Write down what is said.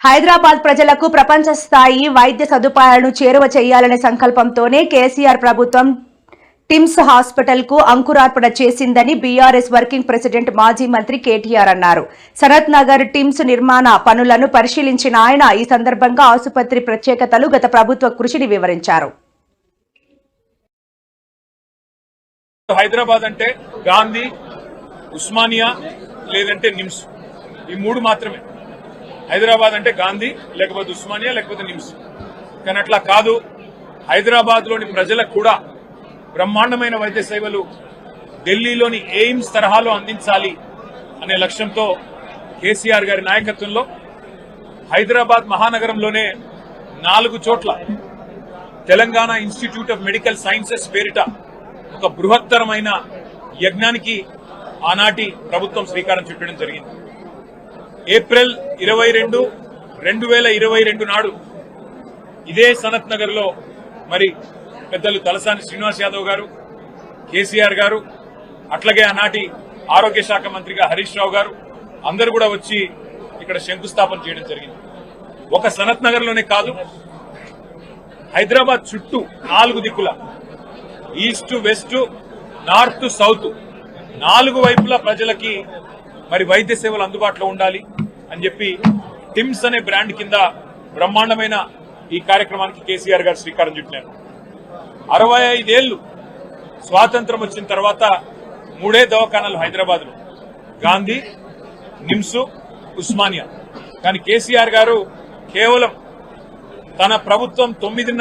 హైదరాబాద్ ప్రజలకు ప్రపంచ స్థాయి వైద్య సదుపాయాలను చేరువ చేయాలనే సంకల్పంతోనే కేసీఆర్ ప్రభుత్వం టిమ్స్ హాస్పిటల్ కు అంకురార్పణ చేసిందని బీఆర్ఎస్ వర్కింగ్ ప్రెసిడెంట్ మాజీ మంత్రి కేటీఆర్ అన్నారు. సనత్ నగర్ టిమ్స్ నిర్మాణ పనులను పరిశీలించిన ఆయన ఈ సందర్భంగా ఆసుపత్రి ప్రత్యేకతలు, గత ప్రభుత్వ కృషిని వివరించారు. హైదరాబాద్ అంటే గాంధీ, ఉస్మానియా లేదంటే నిమ్స్, ఈ మూడు మాత్రమే. హైదరాబాద్ అంటే గాంధీ, లేకపోతే ఉస్మానియా, లేకపోతే నిమ్స్. కానీ అట్లా కాదు. హైదరాబాద్ లోని ప్రజలకు కూడా బ్రహ్మాండమైన వైద్య సేవలు ఢిల్లీలోని ఎయిమ్స్ తరహాలో అందించాలి అనే లక్ష్యంతో కేసీఆర్ గారి నాయకత్వంలో హైదరాబాద్ మహానగరంలోనే 4 చోట్ల Telangana institute of medical sciences పేరిట ఒక బృహత్తరమైన యజ్ఞానికి ఆనాటి ప్రభుత్వం శ్రీకారం చుట్టడం జరిగింది. ఏప్రిల్ 22, 2022 నాడు ఇదే సనత్ నగర్ లో మరి పెద్దలు తలసాని శ్రీనివాస్ యాదవ్ గారు, కేసీఆర్ గారు, అట్లాగే ఆనాటి ఆరోగ్య శాఖ మంత్రిగా హరీష్ రావు గారు అందరూ కూడా వచ్చి ఇక్కడ శంకుస్థాపన చేయడం జరిగింది. ఒక సనత్ నగర్ లోనే కాదు, హైదరాబాద్ చుట్టూ 4 దిక్కుల ఈస్ట్, వెస్ట్, నార్త్, సౌత్ 4 వైపుల ప్రజలకి మరి వైద్య సేవలు అందుబాటులో ఉండాలి అని చెప్పి టిమ్స్ అనే బ్రాండ్ కింద బ్రహ్మాండమైన ఈ కార్యక్రమానికి కేసీఆర్ గారు శ్రీకారం చుట్టారు. 65 ఏళ్లు స్వాతంత్రం వచ్చిన తర్వాత 3 దవాఖానాలు హైదరాబాద్ లో, గాంధీ, నిమ్స్, ఉస్మానియా. కానీ కేసీఆర్ గారు కేవలం తన ప్రభుత్వం 9.5